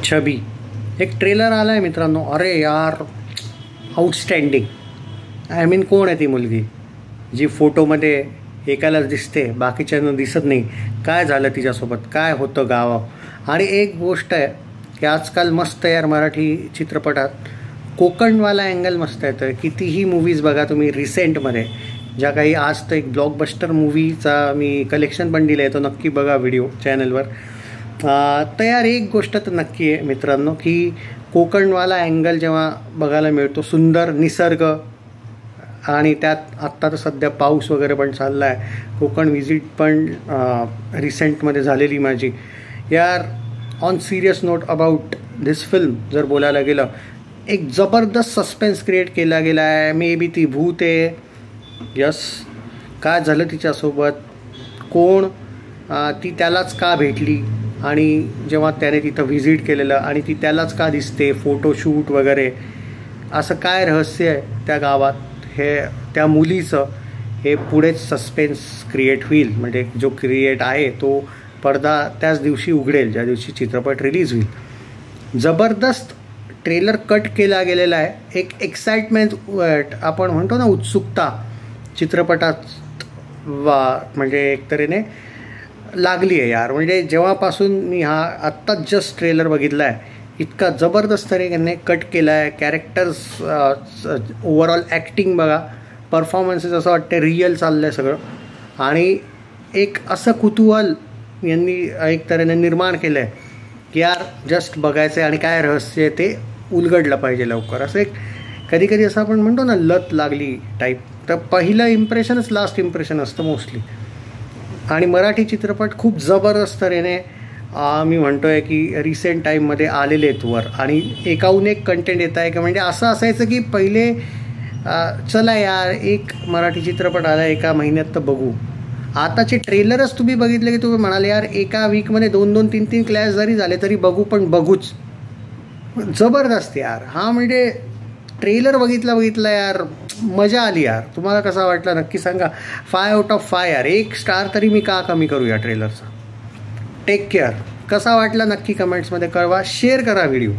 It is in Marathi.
छबी एक ट्रेलर आला आहे मित्रांनो. अरे यार आउटस्टँडिंग. आय मीन कोण आहे ती मुलगी जी फोटोमध्ये एकालाच दिसते, बाकीच्यांना दिसत नाही. काय झालं तिच्यासोबत, काय होतं गावा. आणि एक गोष्ट आहे की आजकाल मस्त यार मराठी चित्रपटात कोकणवाला अँगल मस्त येतं. कितीही मूवीज बघा तुम्ही रिसेंटमध्ये, ज्या काही आज तर एक ब्लॉकबस्टर मूवीचा मी कलेक्शन पण दिलं आहे, तो नक्की बघा व्हिडिओ चॅनलवर. तर यार एक गोष्ट तर नक्की आहे मित्रांनो की कोकणवाला अँगल जेव्हा बघायला मिळतो, सुंदर निसर्ग आणि त्यात आत्ता तर सध्या पाऊस वगैरे पण चालला आहे. कोकण व्हिजिट पण रिसेंटमध्ये झालेली माझी. यार on serious note about this film जर बोलायला गेलं, एक जबरदस्त सस्पेन्स क्रिएट केला गेला आहे. मे बी ती भूत आहे, यस. काय झालं तिच्यासोबत, कोण ती त्यालाच का भेटली, आणि जेव्हा त्याने तिथं व्हिजिट केलेलं आणि ती त्यालाच का दिसते, फोटोशूट वगैरे, असं काय रहस्य आहे त्या गावात, हे त्या मुलीचं, हे पुढेच सस्पेन्स क्रिएट होईल. म्हणजे जो क्रिएट आहे तो पडदा त्याच दिवशी उघडेल ज्या दिवशी चित्रपट रिलीज होईल. जबरदस्त ट्रेलर कट केला गेलेला आहे. एक एक्साइटमेंट, आपण म्हणतो ना उत्सुकता चित्रपटात म्हणजे एक तऱ्हेने लागली आहे यार. म्हणजे जेव्हापासून मी हा आत्ताच जस्ट ट्रेलर बघितला आहे, इतका जबरदस्त तरीने कट केला आहे. कॅरेक्टर्स, ओव्हरऑल ॲक्टिंग बघा, परफॉर्मन्सेस असं वाटतं रिअल चाललं आहे सगळं. आणि एक असं कुतूहल यांनी एक तऱ्हेने निर्माण केलं आहे की यार जस्ट बघायचं आहे आणि काय रहस्य आहे ते उलगडलं पाहिजे लवकर. असं एक कधी कधी असं आपण म्हणतो ना लत लागली टाईप. तर पहिलं इम्प्रेशनच लास्ट इम्प्रेशन असतं मोस्टली. आणि मराठी चित्रपट खूप जबरदस्त तऱ्हेने मी म्हणतो आहे की रिसेंट टाईममध्ये आलेले आहेत वर, आणि एकाहून एक कंटेंट येत आहे. का म्हणजे असं असायचं की पहिले चला यार एक मराठी चित्रपट आला एका महिन्यात तर बघू. आताचे ट्रेलरच तुम्ही बघितले की तुम्ही म्हणाले यार एका वीकमध्ये 2-2, 3-3 क्लॅश जरी झाले तरी बघू, पण बघूच. जबरदस्त यार. हा म्हणजे ट्रेलर बघितला यार मजा आली यार. तुम्हाला कसा वाटला नक्की सांगा. 5/5 यार. 1 स्टार तरी मी का कमी करू या ट्रेलरचा. Take care. कसा वाटला नक्की कमेंट्समध्ये कळवा. शेअर करा व्हिडिओ.